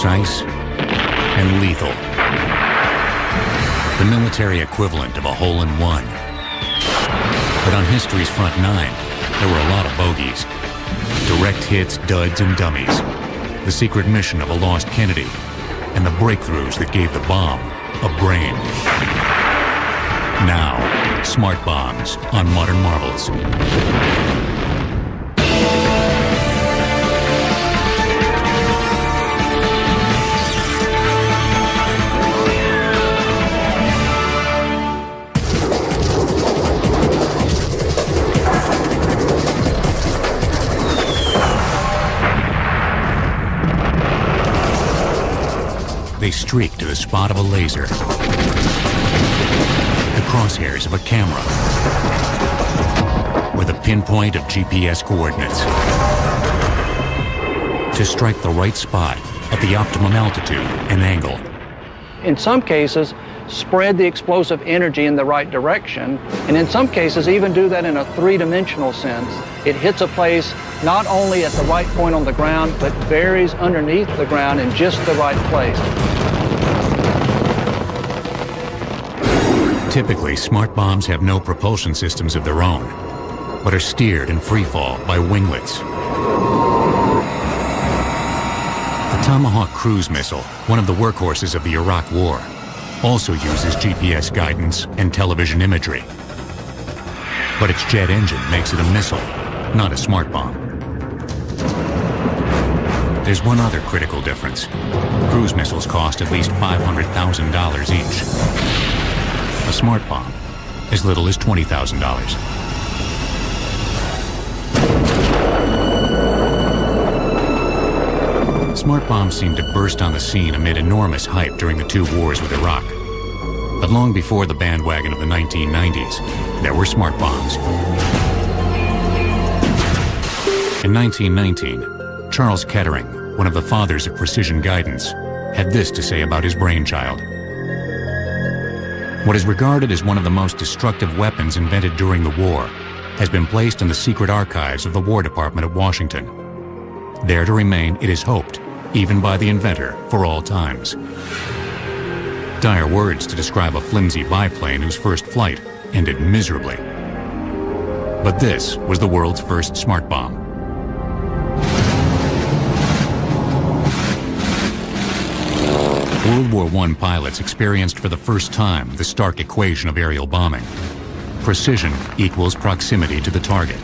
precise and lethal. The military equivalent of a hole-in-one. But on history's front nine, there were a lot of bogeys. Direct hits, duds, and dummies. The secret mission of a lost Kennedy, and the breakthroughs that gave the bomb a brain. Now, smart bombs on Modern Marvels. They streak to the spot of a laser, the crosshairs of a camera, or the pinpoint of GPS coordinates, to strike the right spot at the optimum altitude and angle. In some cases, spread the explosive energy in the right direction, and in some cases even do that in a three-dimensional sense. It hits a place not only at the right point on the ground, but buries underneath the ground in just the right place. Typically, smart bombs have no propulsion systems of their own, but are steered in free fall by winglets. The Tomahawk cruise missile, one of the workhorses of the Iraq War, also uses GPS guidance and television imagery. But its jet engine makes it a missile, not a smart bomb. There's one other critical difference. Cruise missiles cost at least $500,000 each. A smart bomb, as little as $20,000. Smart bombs seemed to burst on the scene amid enormous hype during the two wars with Iraq. But long before the bandwagon of the 1990s, there were smart bombs. In 1919, Charles Kettering, one of the fathers of precision guidance, had this to say about his brainchild. What is regarded as one of the most destructive weapons invented during the war has been placed in the secret archives of the War Department at Washington. There to remain, it is hoped, even by the inventor, for all times. Dire words to describe a flimsy biplane whose first flight ended miserably. But this was the world's first smart bomb. World War I pilots experienced for the first time the stark equation of aerial bombing. Precision equals proximity to the target.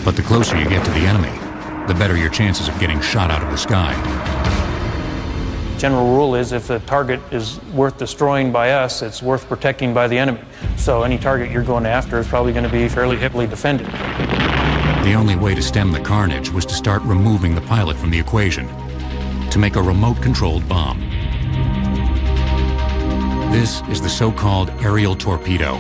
But the closer you get to the enemy, the better your chances of getting shot out of the sky. General rule is if the target is worth destroying by us, it's worth protecting by the enemy. So any target you're going after is probably going to be fairly heavily defended. The only way to stem the carnage was to start removing the pilot from the equation, to make a remote-controlled bomb. This is the so-called aerial torpedo,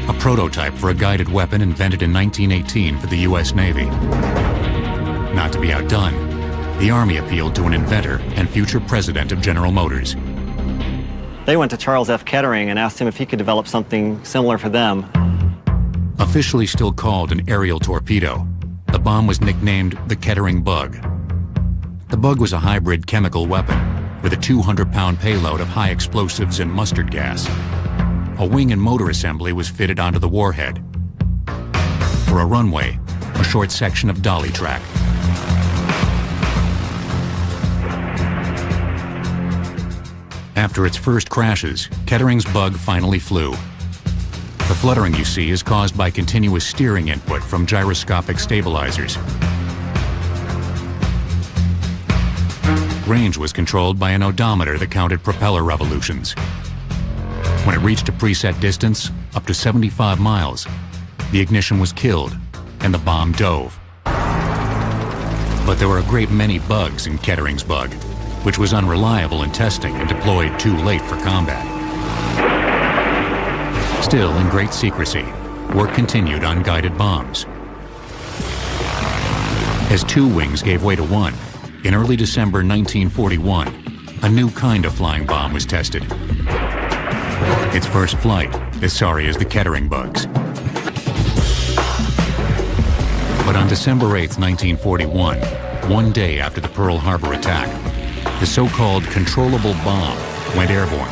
a prototype for a guided weapon invented in 1918 for the U.S. Navy. Not to be outdone, the Army appealed to an inventor and future president of General Motors. They went to Charles F. Kettering and asked him if he could develop something similar for them. Officially still called an aerial torpedo, the bomb was nicknamed the Kettering Bug. The Bug was a hybrid chemical weapon with a 200-pound payload of high explosives and mustard gas. A wing and motor assembly was fitted onto the warhead. For a runway, a short section of dolly track. After its first crashes, Kettering's Bug finally flew. The fluttering you see is caused by continuous steering input from gyroscopic stabilizers. Range was controlled by an odometer that counted propeller revolutions. When it reached a preset distance, up to 75 miles, the ignition was killed and the bomb dove. But there were a great many bugs in Kettering's Bug, which was unreliable in testing and deployed too late for combat. Still, in great secrecy, work continued on guided bombs. As two wings gave way to one, in early December 1941, a new kind of flying bomb was tested. Its first flight, as sorry as the Kettering Bugs. But on December 8, 1941, one day after the Pearl Harbor attack, The so-called controllable bomb went airborne.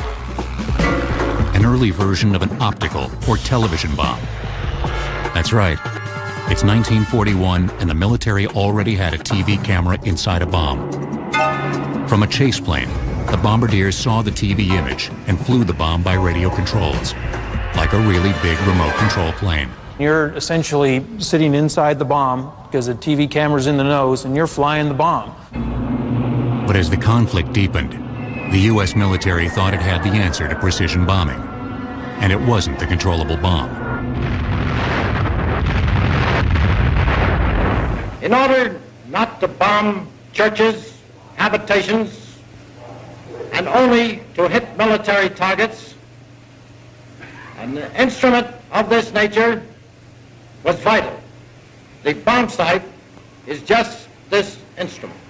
An early version of an optical or television bomb. That's right. It's 1941 and the military already had a TV camera inside a bomb. From a chase plane, the bombardiers saw the TV image and flew the bomb by radio controls, like a really big remote control plane. You're essentially sitting inside the bomb because the TV camera's in the nose and you're flying the bomb. But as the conflict deepened, the U.S. military thought it had the answer to precision bombing. And it wasn't the controllable bomb. In order not to bomb churches, habitations, and only to hit military targets, an instrument of this nature was vital. The bomb sight is just this instrument.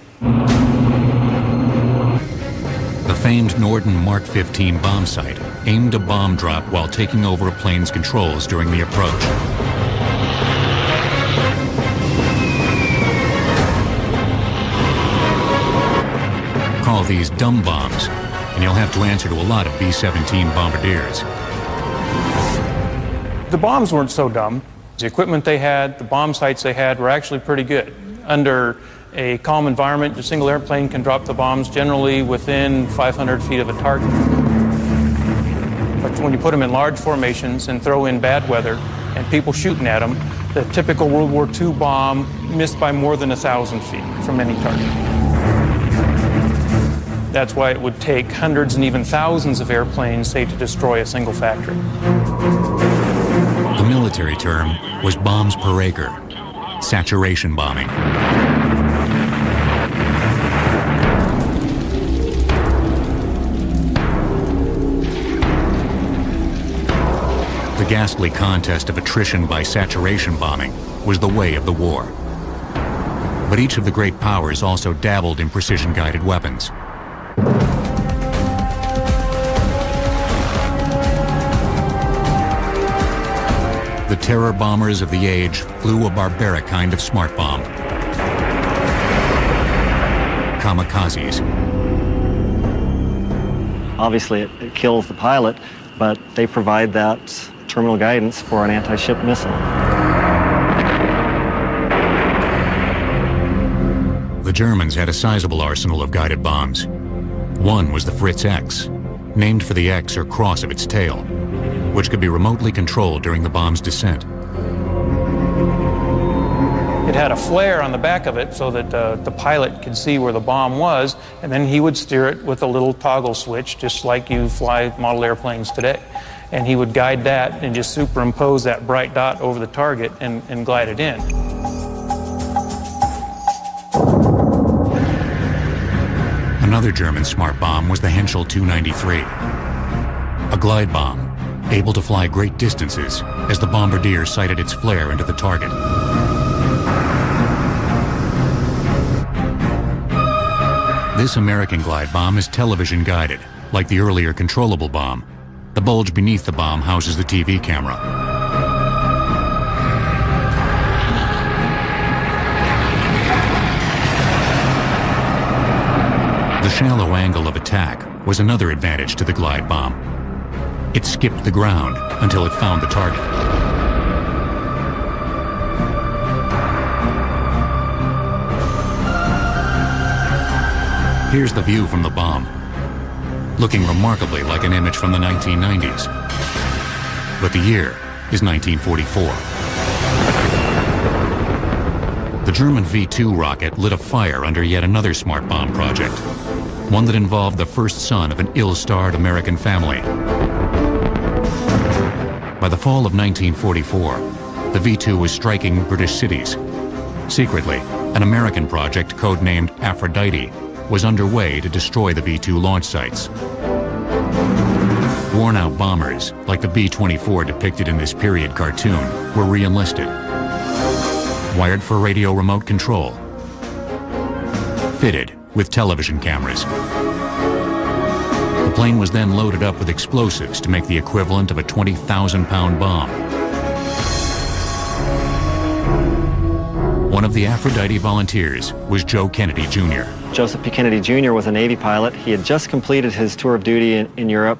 The famed Norden Mark 15 bomb sight aimed a bomb drop while taking over a plane's controls during the approach. Call these dumb bombs, and you'll have to answer to a lot of B-17 bombardiers. The bombs weren't so dumb. The equipment they had, the bomb sights they had were actually pretty good. Under a calm environment, a single airplane can drop the bombs generally within 500 feet of a target. But when you put them in large formations and throw in bad weather and people shooting at them, the typical World War II bomb missed by more than 1,000 feet from any target. That's why it would take hundreds and even thousands of airplanes, say, to destroy a single factory. The military term was bombs per acre, saturation bombing. The ghastly contest of attrition by saturation bombing was the way of the war. But each of the great powers also dabbled in precision-guided weapons. The terror bombers of the age flew a barbaric kind of smart bomb. Kamikazes. Obviously, it kills the pilot, but they provide that terminal guidance for an anti-ship missile. The Germans had a sizable arsenal of guided bombs. One was the Fritz X, named for the X or cross of its tail, which could be remotely controlled during the bomb's descent. It had a flare on the back of it so that the pilot could see where the bomb was, and then he would steer it with a little toggle switch, just like you fly model airplanes today. And he would guide that and just superimpose that bright dot over the target and glide it in. Another German smart bomb was the Henschel 293, a glide bomb able to fly great distances as the bombardier sighted its flare into the target. This American glide bomb is television guided, like the earlier controllable bomb. The bulge beneath the bomb houses the TV camera. The shallow angle of attack was another advantage to the glide bomb. It skipped the ground until it found the target. Here's the view from the bomb, looking remarkably like an image from the 1990s. But the year is 1944. The German V-2 rocket lit a fire under yet another smart bomb project, one that involved the first son of an ill-starred American family. By the fall of 1944, the V-2 was striking British cities. Secretly, an American project codenamed Aphrodite was underway to destroy the V-2 launch sites. Worn-out bombers, like the B-24 depicted in this period cartoon, were re-enlisted. Wired for radio remote control. Fitted with television cameras. The plane was then loaded up with explosives to make the equivalent of a 20,000-pound bomb. One of the Aphrodite volunteers was Joe Kennedy Jr., Joseph P. Kennedy Jr. was a Navy pilot. He had just completed his tour of duty in Europe.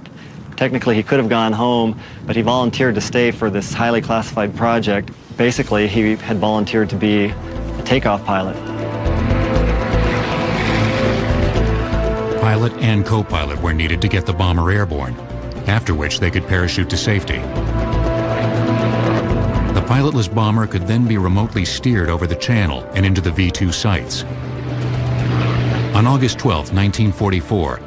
Technically, he could have gone home, but he volunteered to stay for this highly classified project. Basically, he had volunteered to be a takeoff pilot. Pilot and co-pilot were needed to get the bomber airborne, after which they could parachute to safety. The pilotless bomber could then be remotely steered over the channel and into the V-2 sights. On August 12, 1944,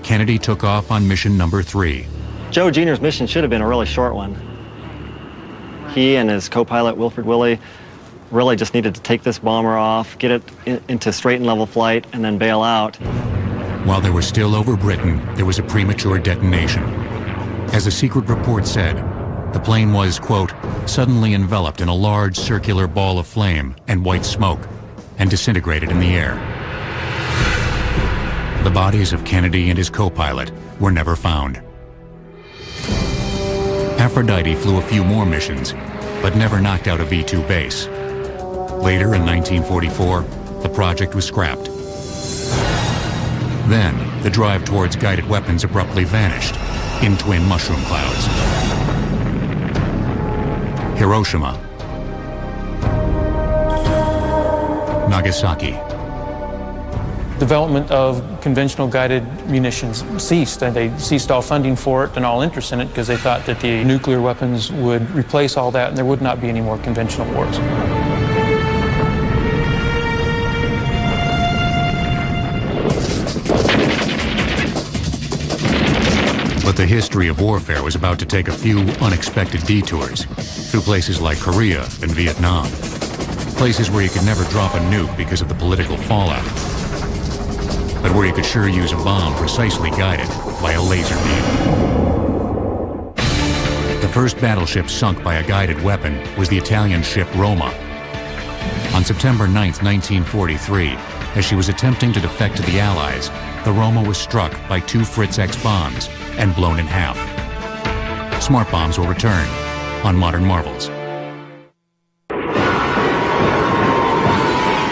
Kennedy took off on mission number 3. Joe Jr.'s mission should have been a really short one. He and his co-pilot, Wilfred Willey, really just needed to take this bomber off, get it into straight and level flight, and then bail out. While they were still over Britain, there was a premature detonation. As a secret report said, the plane was, quote, suddenly enveloped in a large circular ball of flame and white smoke and disintegrated in the air. The bodies of Kennedy and his co-pilot were never found. Aphrodite flew a few more missions, but never knocked out a V-2 base. Later, in 1944, the project was scrapped. Then, the drive towards guided weapons abruptly vanished in twin mushroom clouds. Hiroshima, Nagasaki. Development of conventional guided munitions ceased, and they ceased all funding for it and all interest in it because they thought that the nuclear weapons would replace all that and there would not be any more conventional wars. But the history of warfare was about to take a few unexpected detours through places like Korea and Vietnam, places where you could never drop a nuke because of the political fallout, but where you could sure use a bomb precisely guided by a laser beam. The first battleship sunk by a guided weapon was the Italian ship Roma. On September 9, 1943, as she was attempting to defect to the Allies, the Roma was struck by 2 Fritz X bombs and blown in half. Smart bombs will return on Modern Marvels.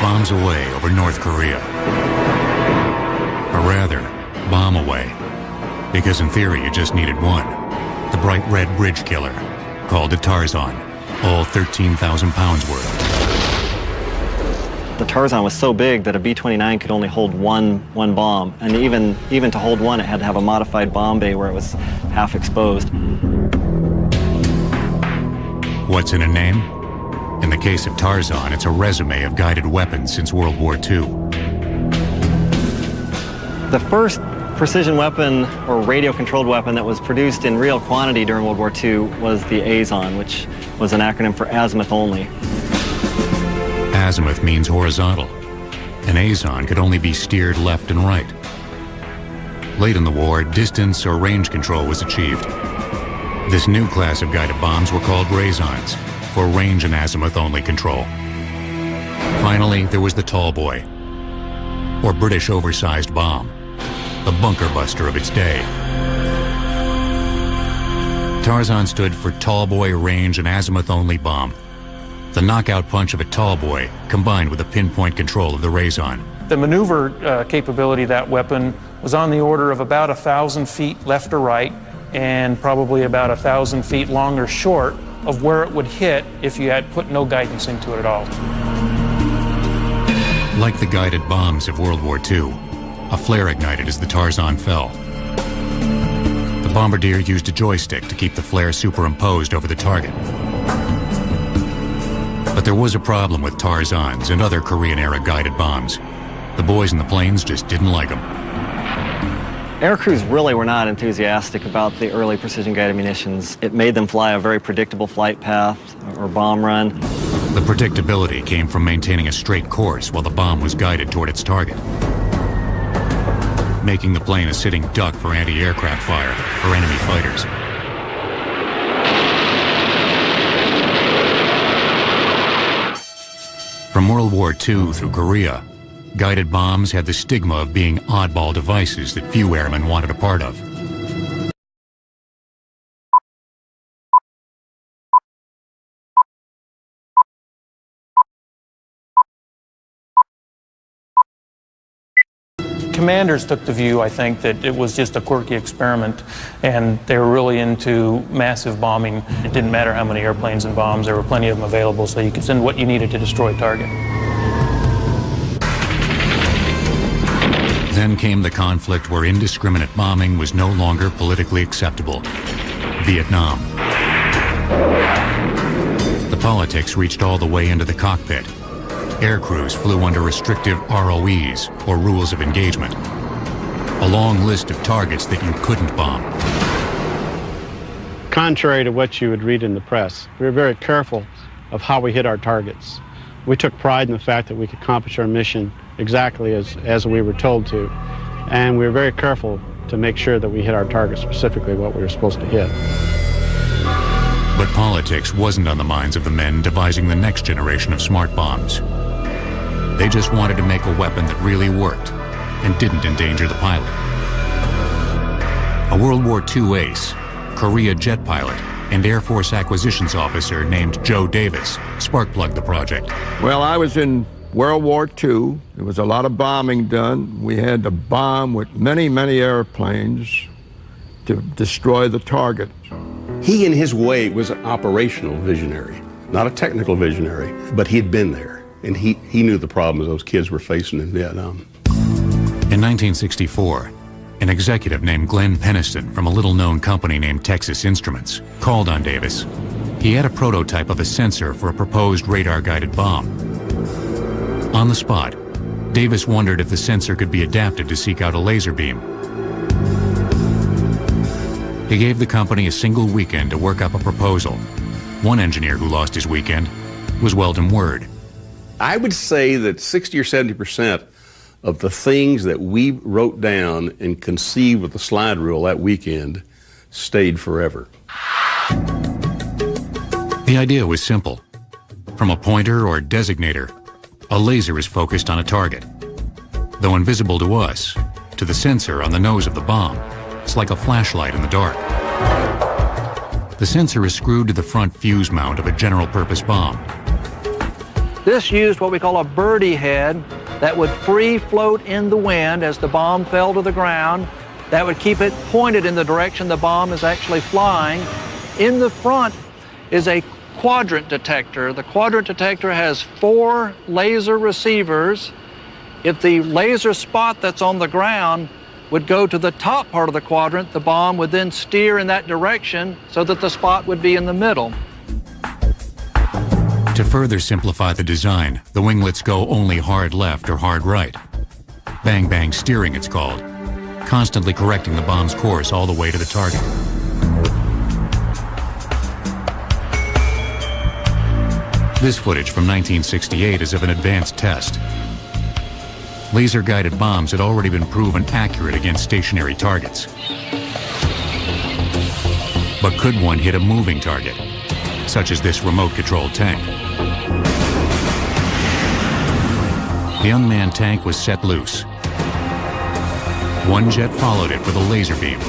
Bombs away over North Korea. Or rather, bomb away. Because in theory you just needed one. The bright red bridge killer, called a Tarzan, all 13,000 pounds worth. The Tarzan was so big that a B-29 could only hold one bomb, and even to hold one, it had to have a modified bomb bay where it was half exposed. What's in a name? In the case of Tarzan, it's a resume of guided weapons since World War II. The first precision weapon or radio-controlled weapon that was produced in real quantity during World War II was the Azon, which was an acronym for azimuth only. Azimuth means horizontal. An Azon could only be steered left and right. Late in the war, distance or range control was achieved. This new class of guided bombs were called Razons, for range and azimuth only control. Finally, there was the Tall Boy, or British oversized bomb, the bunker buster of its day. Tarzan stood for Tall Boy Range and Azimuth Only Bomb, the knockout punch of a tall boy combined with the pinpoint control of the Razon. The maneuver capability of that weapon was on the order of about 1,000 feet left or right and probably about 1,000 feet long or short of where it would hit if you had put no guidance into it at all. Like the guided bombs of World War II, a flare ignited as the Tarzan fell. The bombardier used a joystick to keep the flare superimposed over the target. But there was a problem with Tarzans and other Korean-era guided bombs. The boys in the planes just didn't like them. Air crews really were not enthusiastic about the early precision-guided munitions. It made them fly a very predictable flight path or bomb run. The predictability came from maintaining a straight course while the bomb was guided toward its target, making the plane a sitting duck for anti-aircraft fire or enemy fighters. From World War II through Korea, guided bombs had the stigma of being oddball devices that few airmen wanted a part of. commanders took the view, I think, that it was just a quirky experiment, and they were really into massive bombing. It didn't matter how many airplanes and bombs, there were plenty of them available, so you could send what you needed to destroy a target. Then came the conflict where indiscriminate bombing was no longer politically acceptable: Vietnam. The politics reached all the way into the cockpit. Air crews flew under restrictive ROEs, or rules of engagement, a long list of targets that you couldn't bomb. Contrary to what you would read in the press, we were very careful of how we hit our targets. We took pride in the fact that we could accomplish our mission exactly as we were told to, and we were very careful to make sure that we hit our target specifically what we were supposed to hit. But politics wasn't on the minds of the men devising the next generation of smart bombs. They just wanted to make a weapon that really worked and didn't endanger the pilot. A World War II ace, Korea jet pilot, and Air Force acquisitions officer named Joe Davis spark-plugged the project. Well, I was in World War II. There was a lot of bombing done. We had to bomb with many, many airplanes to destroy the target. He, in his way, was an operational visionary, not a technical visionary, but he had been there, and he knew the problems those kids were facing in Vietnam. In 1964, an executive named Glenn Peniston from a little-known company named Texas Instruments called on Davis. He had a prototype of a sensor for a proposed radar-guided bomb. On the spot, Davis wondered if the sensor could be adapted to seek out a laser beam. He gave the company a single weekend to work up a proposal. One engineer who lost his weekend was Weldon Word. I would say that 60 or 70% of the things that we wrote down and conceived with the slide rule that weekend stayed forever. The idea was simple. From a pointer or designator, a laser is focused on a target. Though invisible to us, to the sensor on the nose of the bomb, it's like a flashlight in the dark. The sensor is screwed to the front fuse mount of a general-purpose bomb. This used what we call a birdie head that would free float in the wind as the bomb fell to the ground. That would keep it pointed in the direction the bomb is actually flying. In the front is a quadrant detector. The quadrant detector has 4 laser receivers. If the laser spot that's on the ground would go to the top part of the quadrant, the bomb would then steer in that direction so that the spot would be in the middle. To further simplify the design, the winglets go only hard left or hard right. Bang-bang steering, it's called, constantly correcting the bomb's course all the way to the target. This footage from 1968 is of an advanced test. Laser-guided bombs had already been proven accurate against stationary targets. But could one hit a moving target, such as this remote-controlled tank? The unmanned tank was set loose. One jet followed it with a laser beam,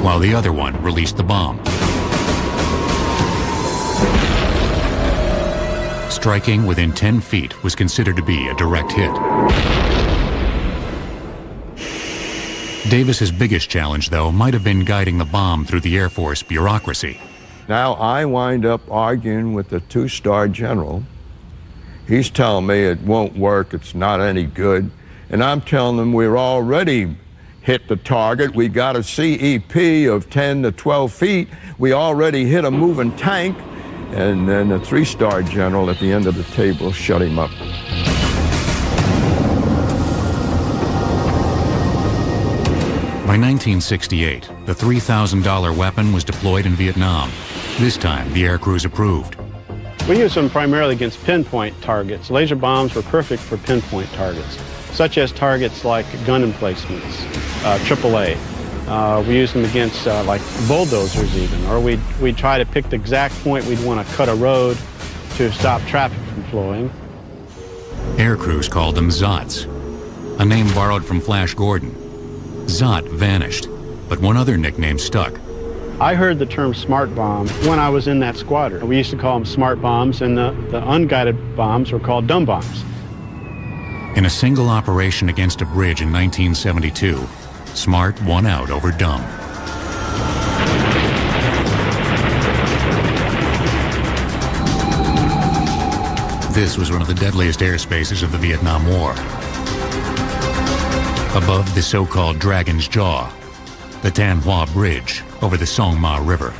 while the other one released the bomb. Striking within 10 feet was considered to be a direct hit. Davis's biggest challenge, though, might have been guiding the bomb through the Air Force bureaucracy. Now I wind up arguing with the 2-star general. He's telling me it won't work, it's not any good. And I'm telling him we're already hit the target. We got a CEP of 10 to 12 feet. We already hit a moving tank. And then the 3-star general at the end of the table shut him up. By 1968, the $3,000 weapon was deployed in Vietnam. This time, the air crews approved. We use them primarily against pinpoint targets. Laser bombs were perfect for pinpoint targets, such as targets like gun emplacements, AAA. We use them against like bulldozers even, or we'd try to pick the exact point we'd want to cut a road to stop traffic from flowing. Air crews called them Zots, a name borrowed from Flash Gordon. Zot vanished, but one other nickname stuck. I heard the term smart bomb when I was in that squadron. We used to call them smart bombs, and the unguided bombs were called dumb bombs. In a single operation against a bridge in 1972, Smart won out over dumb. This was one of the deadliest airspaces of the Vietnam War. Above the so-called Dragon's Jaw, the Tan Hoa Bridge over the Song Ma River.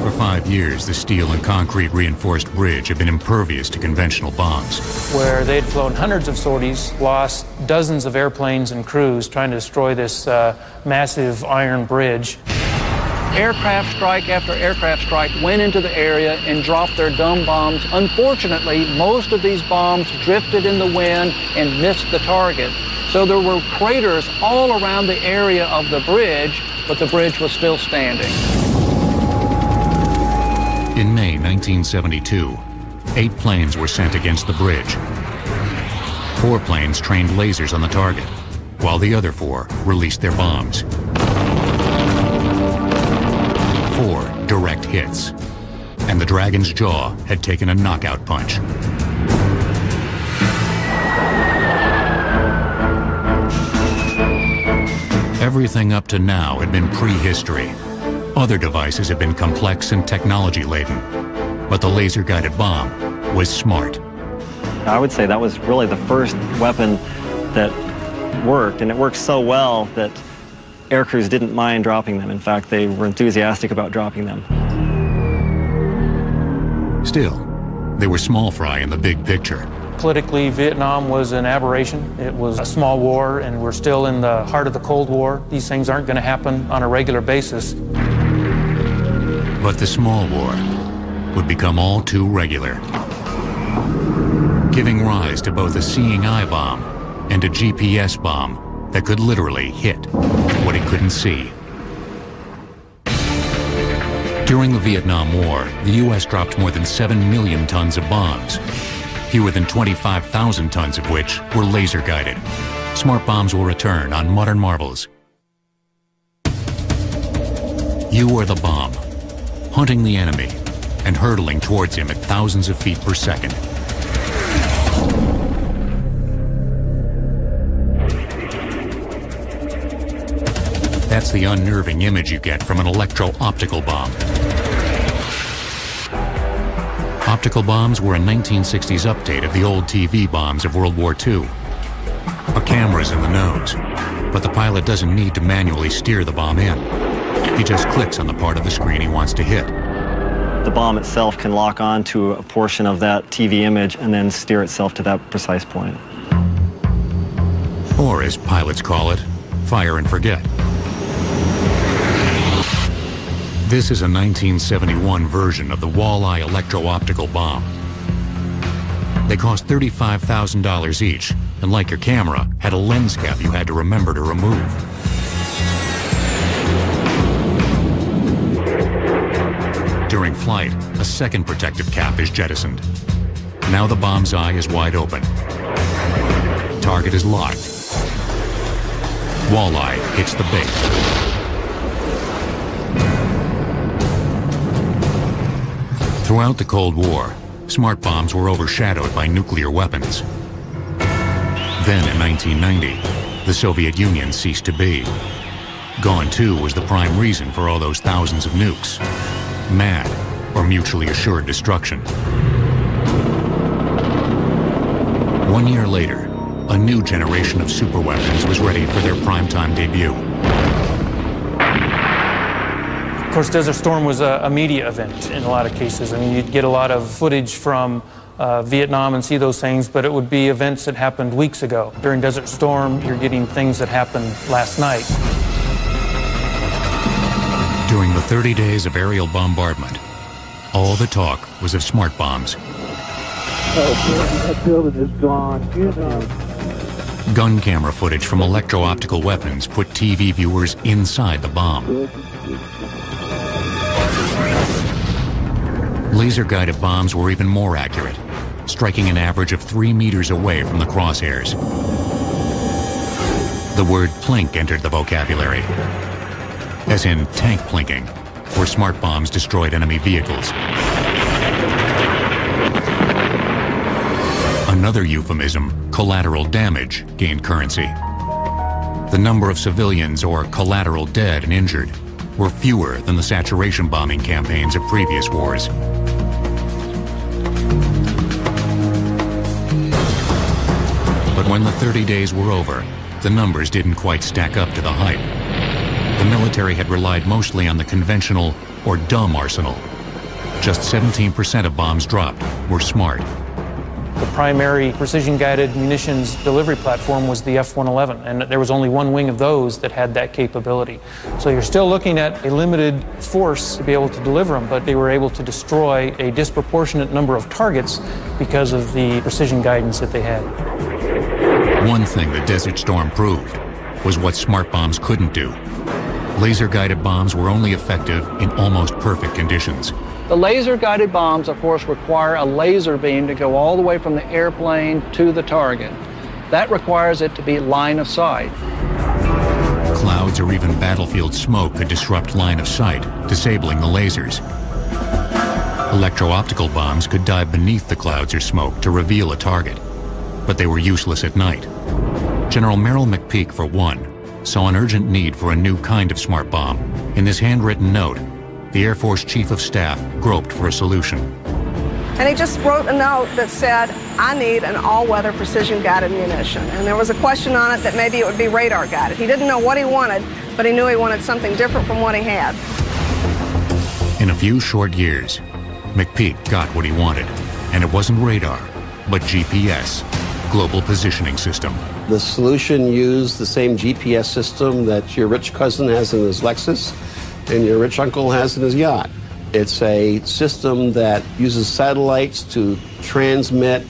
For 5 years, the steel and concrete reinforced bridge had been impervious to conventional bombs. Where they'd flown hundreds of sorties, lost dozens of airplanes and crews trying to destroy this massive iron bridge. Aircraft strike after aircraft strike went into the area and dropped their dumb bombs. Unfortunately, most of these bombs drifted in the wind and missed the target. So there were craters all around the area of the bridge, but the bridge was still standing. In May 1972, 8 planes were sent against the bridge. 4 planes trained lasers on the target, while the other 4 released their bombs. 4 direct hits, and the Dragon's Jaw had taken a knockout punch. Everything up to now had been prehistory. Other devices had been complex and technology-laden, but the laser-guided bomb was smart. I would say that was really the first weapon that worked, and it worked so well that aircrews didn't mind dropping them. In fact, they were enthusiastic about dropping them. Still, they were small fry in the big picture. Politically, Vietnam was an aberration. It was a small war, and we're still in the heart of the Cold War. These things aren't going to happen on a regular basis. But the small war would become all too regular, giving rise to both a seeing eye bomb and a GPS bomb that could literally hit what it couldn't see. During the Vietnam War, the U.S. dropped more than 7 million tons of bombs, fewer than 25,000 tons of which were laser-guided. Smart bombs will return on Modern Marvels. You are the bomb, hunting the enemy and hurtling towards him at thousands of feet per second. That's the unnerving image you get from an electro-optical bomb. Optical bombs were a 1960s update of the old TV bombs of World War II. A camera's in the nose, but the pilot doesn't need to manually steer the bomb in. He just clicks on the part of the screen he wants to hit. The bomb itself can lock on to a portion of that TV image and then steer itself to that precise point. Or, as pilots call it, fire and forget. This is a 1971 version of the Walleye electro-optical bomb. They cost $35,000 each, and like your camera, had a lens cap you had to remember to remove. During flight, a second protective cap is jettisoned. Now the bomb's eye is wide open. Target is locked. Walleye hits the bait. Throughout the Cold War, smart bombs were overshadowed by nuclear weapons. Then in 1990, the Soviet Union ceased to be. Gone too was the prime reason for all those thousands of nukes. MAD, or mutually assured destruction. 1 year later, a new generation of superweapons was ready for their primetime debut. Of course, Desert Storm was a media event in a lot of cases. I mean, you'd get a lot of footage from Vietnam and see those things, but it would be events that happened weeks ago. During Desert Storm, you're getting things that happened last night. During the 30 days of aerial bombardment, all the talk was of smart bombs. Oh, that building is gone. Gun camera footage from electro-optical weapons put TV viewers inside the bomb. Laser-guided bombs were even more accurate, striking an average of 3 meters away from the crosshairs. The word plink entered the vocabulary, as in tank plinking, where smart bombs destroyed enemy vehicles. Another euphemism, collateral damage, gained currency. The number of civilians or collateral dead and injured were fewer than the saturation bombing campaigns of previous wars. But when the 30 days were over, the numbers didn't quite stack up to the hype. The military had relied mostly on the conventional or dumb arsenal. Just 17% of bombs dropped were smart. The primary precision-guided munitions delivery platform was the F-111, and there was only one wing of those that had that capability. So you're still looking at a limited force to be able to deliver them, but they were able to destroy a disproportionate number of targets because of the precision guidance that they had. One thing the Desert Storm proved was what smart bombs couldn't do. Laser-guided bombs were only effective in almost perfect conditions. The laser-guided bombs, of course, require a laser beam to go all the way from the airplane to the target. That requires it to be line of sight. Clouds or even battlefield smoke could disrupt line of sight, disabling the lasers. Electro-optical bombs could dive beneath the clouds or smoke to reveal a target, but they were useless at night. General Merrill McPeak, for one, saw an urgent need for a new kind of smart bomb. In this handwritten note, the Air Force Chief of Staff groped for a solution. And he just wrote a note that said, I need an all-weather precision-guided munition. And there was a question on it that maybe it would be radar-guided. He didn't know what he wanted, but he knew he wanted something different from what he had. In a few short years, McPeak got what he wanted, and it wasn't radar, but GPS, Global Positioning System. The solution used the same GPS system that your rich cousin has in his Lexus and your rich uncle has in his yacht. It's a system that uses satellites to transmit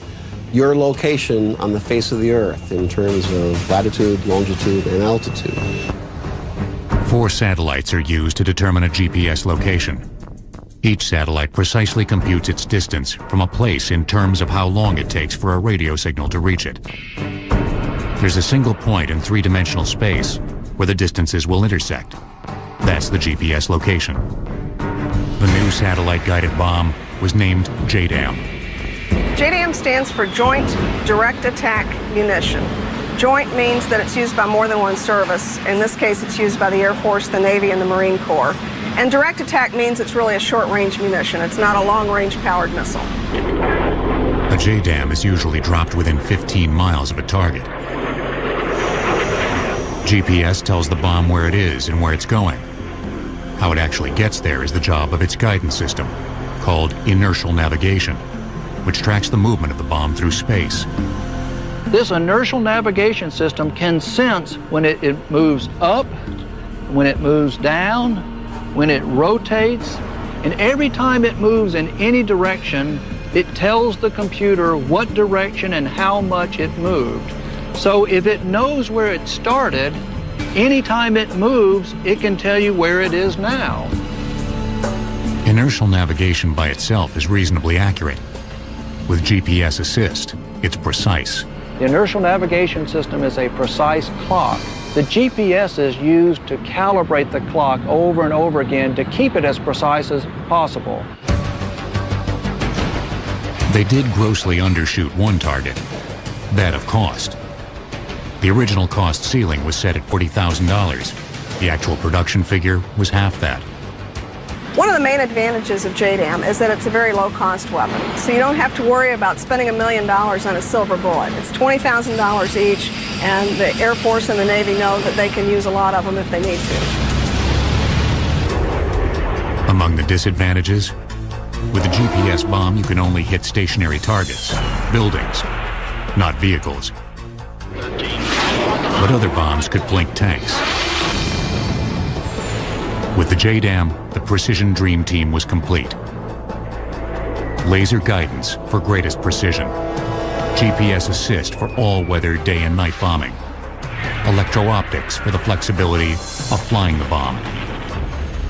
your location on the face of the Earth in terms of latitude, longitude, and altitude. 4 satellites are used to determine a GPS location. Each satellite precisely computes its distance from a place in terms of how long it takes for a radio signal to reach it. There's a single point in 3-dimensional space where the distances will intersect. That's the GPS location. The new satellite-guided bomb was named JDAM. JDAM stands for Joint Direct Attack Munition. Joint means that it's used by more than one service. In this case, it's used by the Air Force, the Navy, and the Marine Corps. And direct attack means it's really a short-range munition. It's not a long-range powered missile. A JDAM is usually dropped within 15 miles of a target. GPS tells the bomb where it is and where it's going. How it actually gets there is the job of its guidance system, called inertial navigation, which tracks the movement of the bomb through space. This inertial navigation system can sense when it moves up, when it moves down, when it rotates, and every time it moves in any direction, it tells the computer what direction and how much it moved. So if it knows where it started, anytime it moves, it can tell you where it is now. Inertial navigation by itself is reasonably accurate. With GPS assist, it's precise. The inertial navigation system is a precise clock. The GPS is used to calibrate the clock over and over again to keep it as precise as possible. They did grossly undershoot one target, that of cost. The original cost ceiling was set at $40,000. The actual production figure was half that. One of the main advantages of JDAM is that it's a very low-cost weapon. So you don't have to worry about spending $1 million on a silver bullet. It's $20,000 each, and the Air Force and the Navy know that they can use a lot of them if they need to. Among the disadvantages, with a GPS bomb, you can only hit stationary targets, buildings, not vehicles. But other bombs could blink tanks. With the JDAM, the Precision Dream Team was complete. Laser guidance for greatest precision. GPS assist for all-weather day and night bombing. Electro-optics for the flexibility of flying the bomb.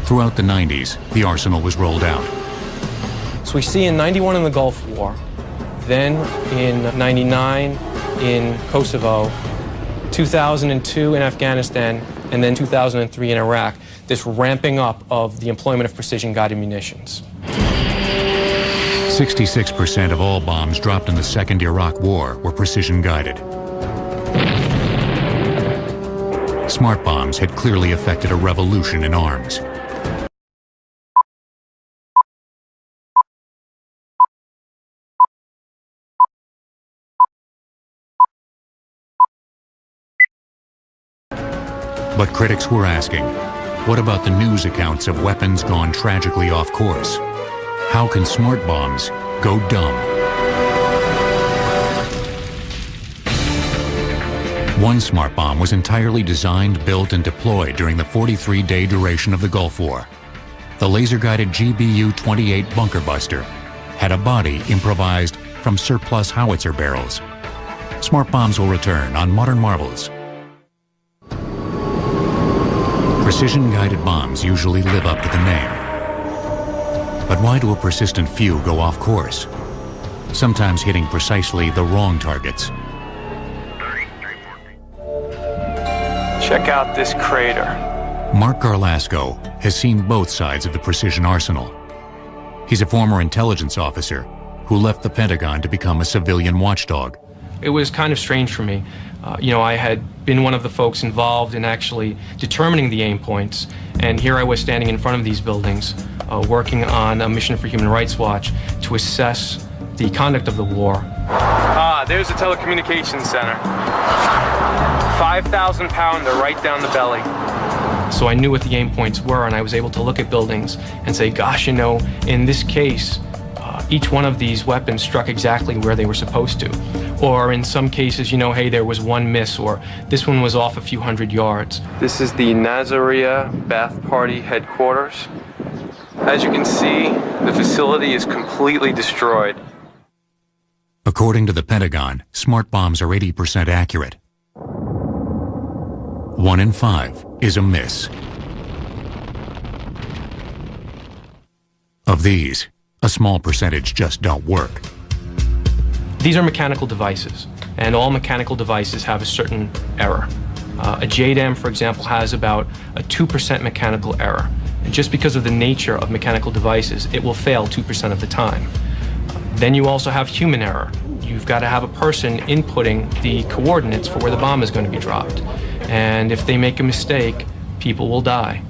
Throughout the 90s, the arsenal was rolled out. So we see in 91 in the Gulf War, then in 99 in Kosovo, 2002 in Afghanistan, and then 2003 in Iraq, this ramping up of the employment of precision-guided munitions. 66% of all bombs dropped in the Second Iraq War were precision-guided. Smart bombs had clearly effected a revolution in arms. But critics were asking, what about the news accounts of weapons gone tragically off course? How can smart bombs go dumb? One smart bomb was entirely designed, built, and deployed during the 43-day duration of the Gulf War. The laser-guided GBU-28 bunker buster had a body improvised from surplus howitzer barrels. Smart bombs will return on Modern Marvels. Precision-guided bombs usually live up to the name. But why do a persistent few go off course? Sometimes hitting precisely the wrong targets. Check out this crater. Mark Garlasco has seen both sides of the precision arsenal. He's a former intelligence officer who left the Pentagon to become a civilian watchdog. It was kind of strange for me. I had been one of the folks involved in actually determining the aim points, and here I was standing in front of these buildings, working on a mission for Human Rights Watch to assess the conduct of the war. There's the telecommunications center. 5,000 pounder right down the belly. So I knew what the aim points were, and I was able to look at buildings and say, gosh, in this case, each one of these weapons struck exactly where they were supposed to. Or in some cases, hey, there was one miss, or this one was off a few hundred yards. This is the Nazaria Bath Party headquarters. As you can see, the facility is completely destroyed. According to the Pentagon, smart bombs are 80% accurate. 1 in 5 is a miss. Of these, a small percentage just don't work. These are mechanical devices, and all mechanical devices have a certain error. A JDAM, for example, has about a 2% mechanical error. And just because of the nature of mechanical devices, it will fail 2% of the time. Then you also have human error. You've got to have a person inputting the coordinates for where the bomb is going to be dropped. And if they make a mistake, people will die.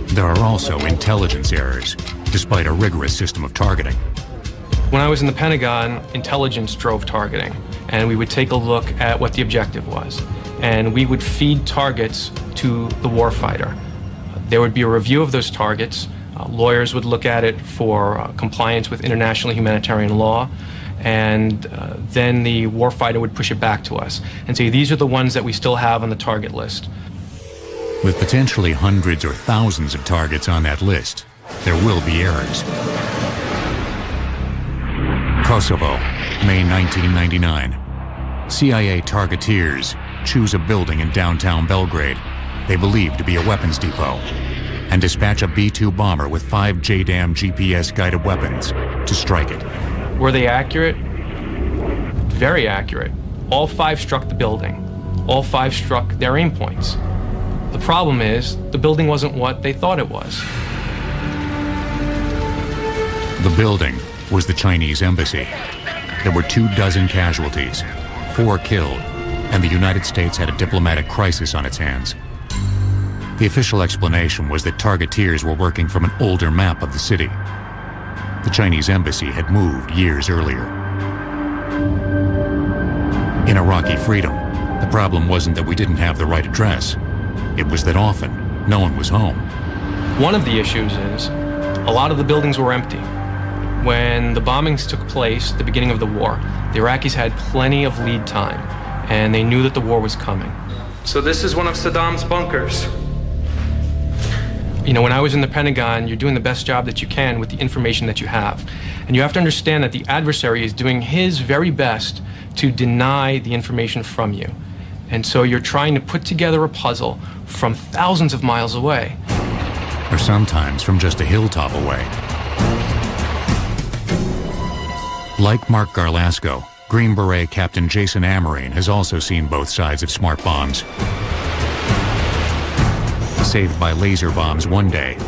There are also intelligence errors, despite a rigorous system of targeting. When I was in the Pentagon, intelligence drove targeting, and we would take a look at what the objective was. And we would feed targets to the warfighter. There would be a review of those targets. Lawyers would look at it for compliance with international humanitarian law, and then the warfighter would push it back to us and say, these are the ones that we still have on the target list. With potentially hundreds or thousands of targets on that list, there will be errors. Kosovo, May 1999. CIA targeteers choose a building in downtown Belgrade they believe to be a weapons depot and dispatch a B-2 bomber with 5 JDAM GPS-guided weapons to strike it. Were they accurate? Very accurate. All 5 struck the building. All 5 struck their aim points. The problem is, the building wasn't what they thought it was. The building was the Chinese embassy. There were 24 casualties, 4 killed, and the United States had a diplomatic crisis on its hands. The official explanation was that targeteers were working from an older map of the city. The Chinese embassy had moved years earlier. In Iraqi freedom, the problem wasn't that we didn't have the right address. It was that often, no one was home. One of the issues is, a lot of the buildings were empty. When the bombings took place at the beginning of the war, the Iraqis had plenty of lead time, and they knew that the war was coming. So this is one of Saddam's bunkers. When I was in the Pentagon, you're doing the best job that you can with the information that you have. And you have to understand that the adversary is doing his very best to deny the information from you. And so you're trying to put together a puzzle from thousands of miles away. Or sometimes from just a hilltop away. Like Mark Garlasco, Green Beret Captain Jason Amarine has also seen both sides of smart bombs. Saved by laser bombs one day,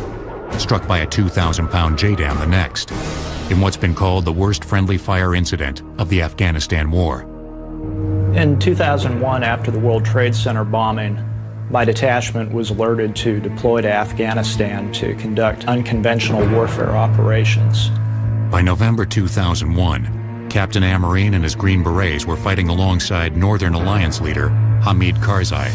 struck by a 2,000-pound JDAM the next. in what's been called the worst friendly fire incident of the Afghanistan War. In 2001, after the World Trade Center bombing, my detachment was alerted to deploy to Afghanistan to conduct unconventional warfare operations. By November 2001, Captain Amarine and his Green Berets were fighting alongside Northern Alliance leader Hamid Karzai.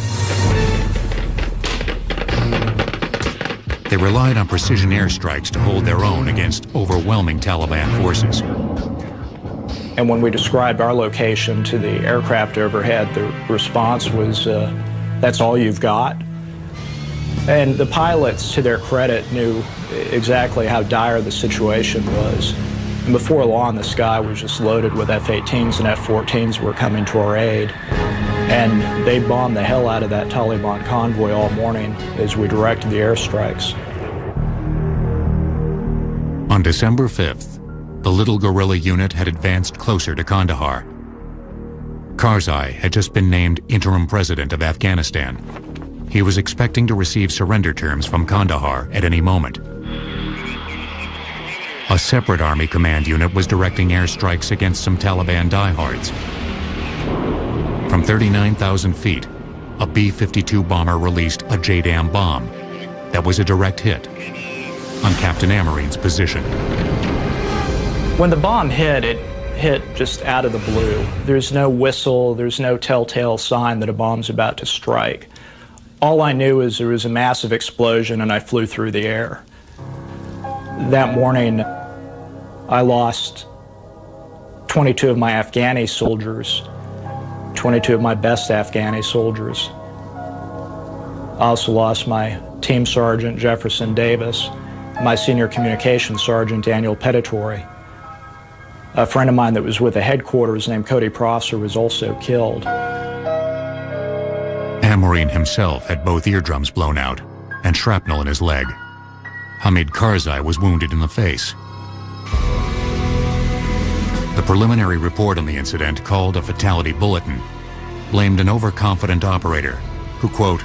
They relied on precision airstrikes to hold their own against overwhelming Taliban forces. And when we described our location to the aircraft overhead, the response was, that's all you've got? And the pilots, to their credit, knew exactly how dire the situation was. And before long, the sky was just loaded with F-18s and F-14s were coming to our aid. And they bombed the hell out of that Taliban convoy all morning as we directed the airstrikes. On December 5th, the little guerrilla unit had advanced closer to Kandahar. Karzai had just been named interim president of Afghanistan. He was expecting to receive surrender terms from Kandahar at any moment. A separate Army command unit was directing airstrikes against some Taliban diehards. From 39,000 feet, a B-52 bomber released a JDAM bomb that was a direct hit on Captain Amarine's position. When the bomb hit, it hit just out of the blue. There's no whistle, there's no telltale sign that a bomb's about to strike. All I knew is there was a massive explosion and I flew through the air. That morning, I lost 22 of my Afghani soldiers, 22 of my best Afghani soldiers. I also lost my team sergeant, Jefferson Davis, my senior communications sergeant, Daniel Pettitori. A friend of mine that was with the headquarters named Cody Prosser was also killed. Amarine himself had both eardrums blown out and shrapnel in his leg. Hamid Karzai was wounded in the face. The preliminary report on the incident, called a fatality bulletin, blamed an overconfident operator who, quote,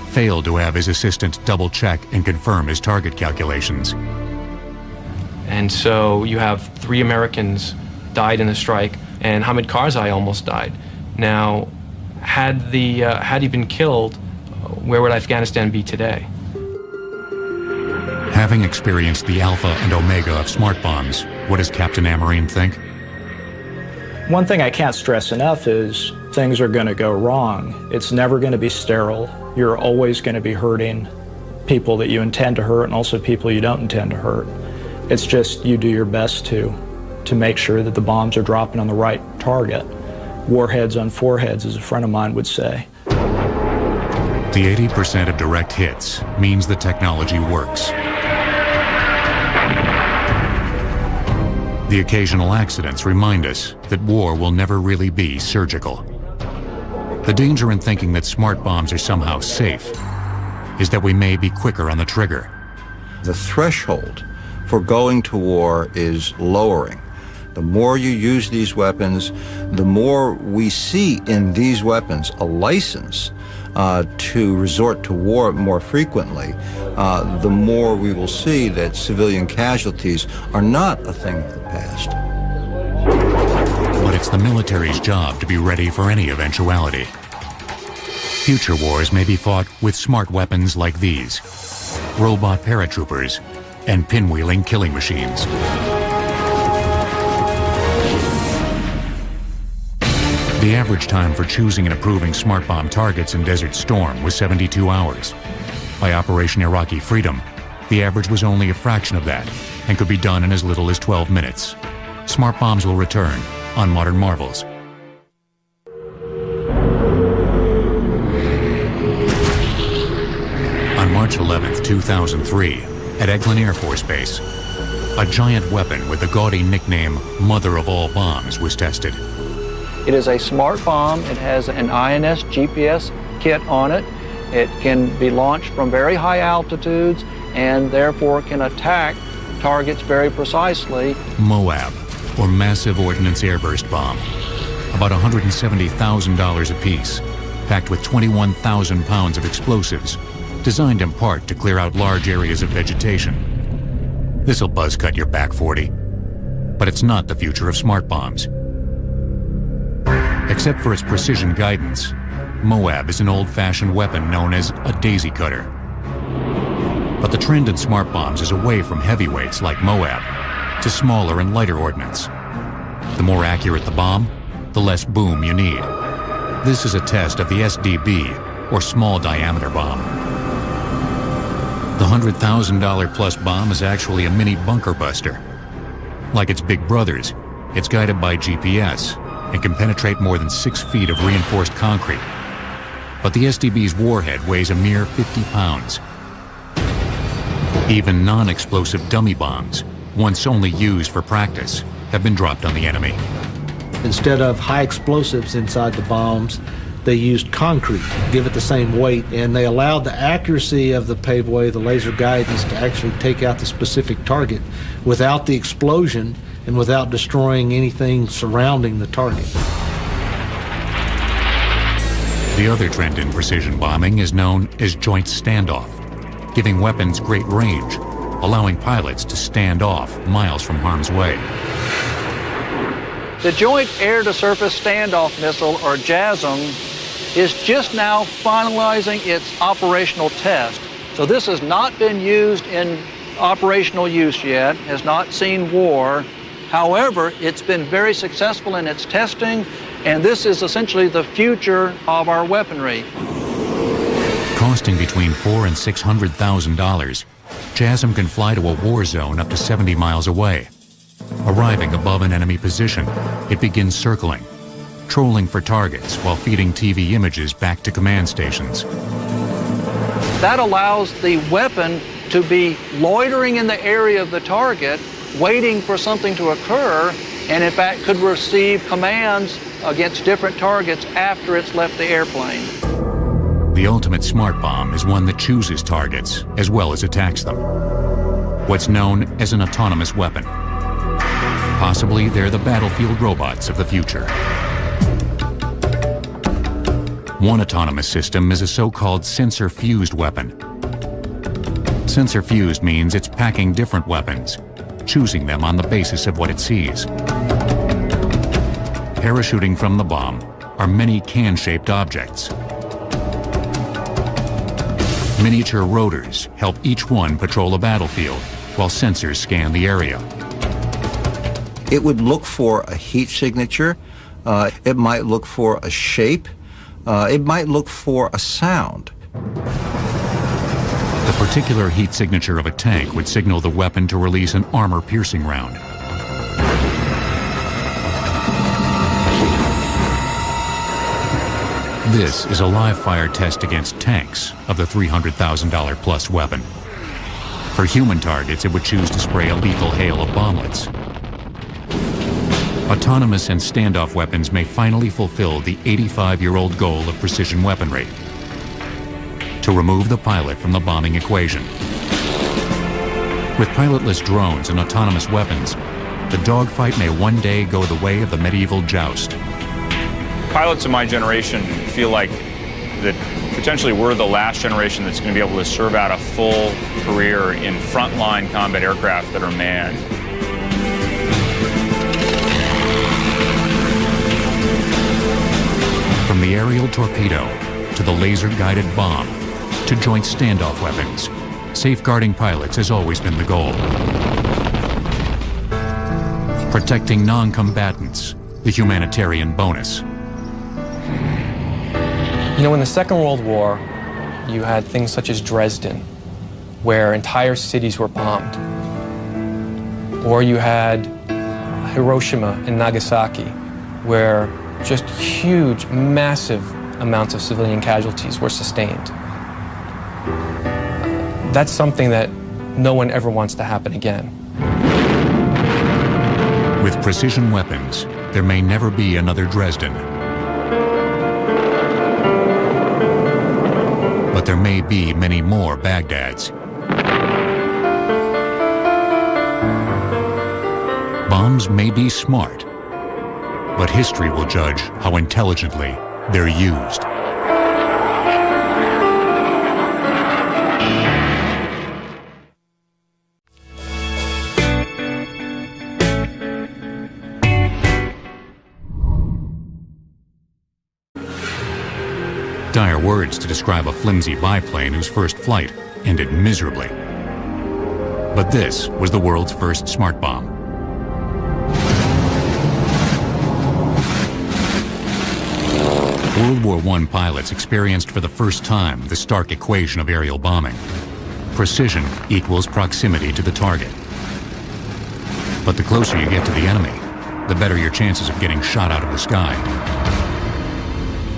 failed to have his assistant double-check and confirm his target calculations. And so you have 3 Americans died in the strike, and Hamid Karzai almost died. Now, had he been killed, where would Afghanistan be today? Having experienced the alpha and omega of smart bombs, what does Captain Amarine think? One thing I can't stress enough is things are going to go wrong. It's never going to be sterile. You're always going to be hurting people that you intend to hurt and also people you don't intend to hurt. It's just you do your best to make sure that the bombs are dropping on the right target. Warheads on foreheads, as a friend of mine would say. The 80% of direct hits means the technology works. The occasional accidents remind us that war will never really be surgical. The danger in thinking that smart bombs are somehow safe is that we may be quicker on the trigger. The threshold for going to war is lowering. The more you use these weapons, the more we see in these weapons a license to resort to war more frequently, the more we will see that civilian casualties are not a thing of the past. But it's the military's job to be ready for any eventuality. Future wars may be fought with smart weapons like these, robot paratroopers and pinwheeling killing machines. The average time for choosing and approving smart bomb targets in Desert Storm was 72 hours. By Operation Iraqi Freedom, the average was only a fraction of that and could be done in as little as 12 minutes. Smart bombs will return on Modern Marvels. On March 11, 2003, at Eglin Air Force Base, a giant weapon with the gaudy nickname Mother of All Bombs was tested. It is a smart bomb. It has an INS GPS kit on it. It can be launched from very high altitudes and therefore can attack targets very precisely. Moab, or Massive Ordnance Airburst Bomb. About $170,000 apiece, packed with 21,000 pounds of explosives, designed in part to clear out large areas of vegetation. This'll buzz cut your back 40. But it's not the future of smart bombs. Except for its precision guidance, Moab is an old-fashioned weapon known as a daisy cutter. But the trend in smart bombs is away from heavyweights like Moab to smaller and lighter ordnance. The more accurate the bomb, the less boom you need. This is a test of the SDB, or small diameter bomb. The $100,000 plus bomb is actually a mini bunker buster. Like its big brothers, it's guided by GPS and can penetrate more than 6 feet of reinforced concrete. But the SDB's warhead weighs a mere 50 pounds. Even non-explosive dummy bombs, once only used for practice, have been dropped on the enemy. Instead of high explosives inside the bombs, they used concrete to give it the same weight, and they allowed the accuracy of the paveway, the laser guidance, to actually take out the specific target without the explosion and without destroying anything surrounding the target. The other trend in precision bombing is known as joint standoff, giving weapons great range, allowing pilots to stand off miles from harm's way. The Joint Air-to-Surface Standoff Missile, or JASSM, is just now finalizing its operational test. So this has not been used in operational use yet, has not seen war. However, it's been very successful in its testing, and this is essentially the future of our weaponry. Costing between $400,000 and $600,000, JASSM can fly to a war zone up to 70 miles away. Arriving above an enemy position, it begins circling, trolling for targets while feeding TV images back to command stations. That allows the weapon to be loitering in the area of the target, waiting for something to occur, and in fact could receive commands against different targets after it's left the airplane. The ultimate smart bomb is one that chooses targets as well as attacks them. What's known as an autonomous weapon. Possibly they're the battlefield robots of the future. One autonomous system is a so-called sensor-fused weapon. Sensor-fused means it's packing different weapons, choosing them on the basis of what it sees. Parachuting from the bomb are many can-shaped objects. Miniature rotors help each one patrol a battlefield while sensors scan the area. It would look for a heat signature. It might look for a shape. It might look for a sound. The particular heat signature of a tank would signal the weapon to release an armor-piercing round. This is a live-fire test against tanks of the $300,000 plus weapon. For human targets, it would choose to spray a lethal hail of bomblets. Autonomous and standoff weapons may finally fulfill the 85-year-old goal of precision weaponry: to remove the pilot from the bombing equation. With pilotless drones and autonomous weapons, the dogfight may one day go the way of the medieval joust. Pilots of my generation feel like that potentially we're the last generation that's going to be able to serve out a full career in frontline combat aircraft that are manned. From the aerial torpedo to the laser-guided bomb to joint standoff weapons, safeguarding pilots has always been the goal. Protecting non-combatants, the humanitarian bonus. You know, in the Second World War, you had things such as Dresden, where entire cities were bombed. Or you had Hiroshima and Nagasaki, where just huge, massive amounts of civilian casualties were sustained. That's something that no one ever wants to happen again. With precision weapons, there may never be another Dresden. But there may be many more Baghdads. Bombs may be smart, but history will judge how intelligently they're used. dire words to describe a flimsy biplane whose first flight ended miserably. But this was the world's first smart bomb. World War I pilots experienced for the first time the stark equation of aerial bombing. Precision equals proximity to the target. But the closer you get to the enemy, the better your chances of getting shot out of the sky.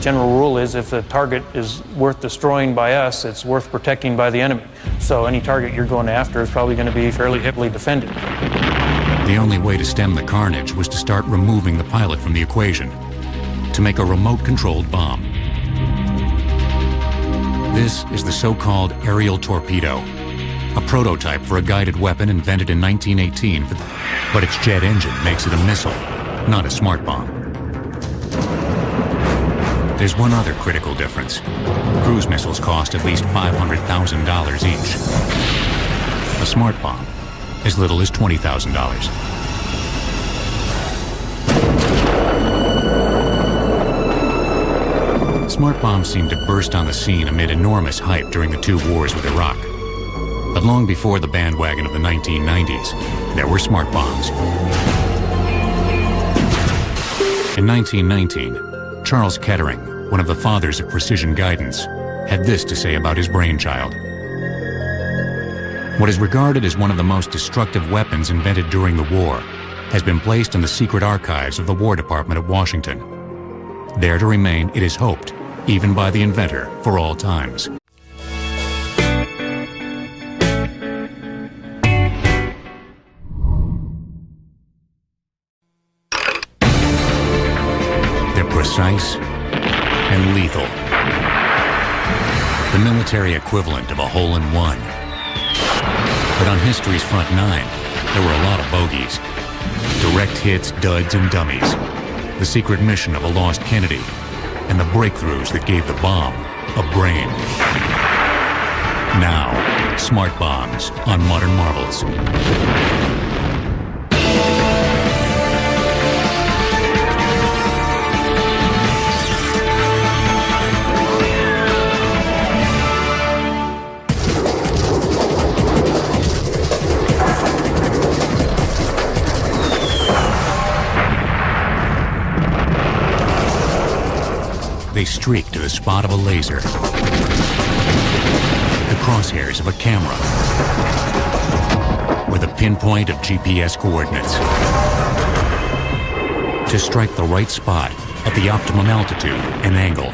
General rule is if the target is worth destroying by us, it's worth protecting by the enemy. So any target you're going after is probably going to be fairly heavily defended. The only way to stem the carnage was to start removing the pilot from the equation, to make a remote-controlled bomb. This is the so-called aerial torpedo, a prototype for a guided weapon invented in 1918, but its jet engine makes it a missile, not a smart bomb. There's one other critical difference. Cruise missiles cost at least $500,000 each. A smart bomb, as little as $20,000. Smart bombs seemed to burst on the scene amid enormous hype during the two wars with Iraq. But long before the bandwagon of the 1990s, there were smart bombs. In 1919, Charles Kettering, one of the fathers of precision guidance, had this to say about his brainchild. What is regarded as one of the most destructive weapons invented during the war has been placed in the secret archives of the War Department at Washington. There to remain, it is hoped, even by the inventor, for all times. They're precise and lethal. The military equivalent of a hole-in-one. But on history's front nine, there were a lot of bogeys. Direct hits, duds, and dummies. The secret mission of a lost Kennedy, and the breakthroughs that gave the bomb a brain. Now, smart bombs on Modern Marvels. They streak to the spot of a laser, the crosshairs of a camera, or the pinpoint of GPS coordinates. To strike the right spot at the optimum altitude and angle.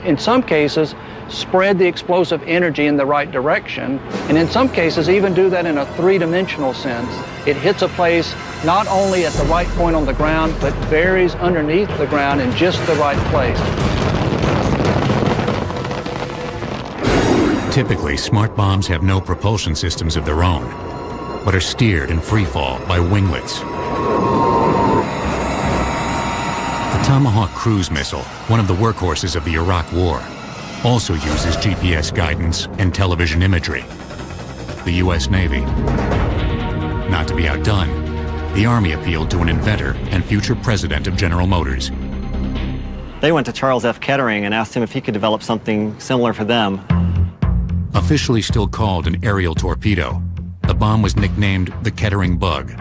In some cases, spread the explosive energy in the right direction, and in some cases even do that in a three-dimensional sense. It hits a place not only at the right point on the ground, but buries underneath the ground in just the right place. Typically, smart bombs have no propulsion systems of their own, but are steered in free fall by winglets. The Tomahawk cruise missile, one of the workhorses of the Iraq War, also uses GPS guidance and television imagery. The U.S. Navy. Not to be outdone, the Army appealed to an inventor and future president of General Motors. They went to Charles F. Kettering and asked him if he could develop something similar for them. Officially still called an aerial torpedo, the bomb was nicknamed the Kettering Bug.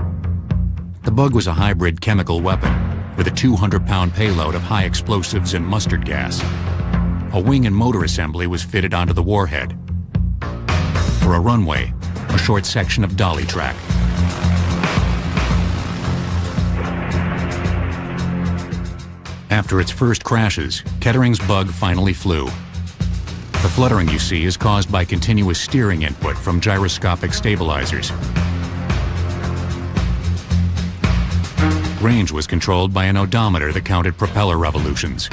The Bug was a hybrid chemical weapon with a 200-pound payload of high explosives and mustard gas. A wing and motor assembly was fitted onto the warhead. For a runway, a short section of dolly track. After its first crashes, Kettering's Bug finally flew. The fluttering you see is caused by continuous steering input from gyroscopic stabilizers. Range was controlled by an odometer that counted propeller revolutions.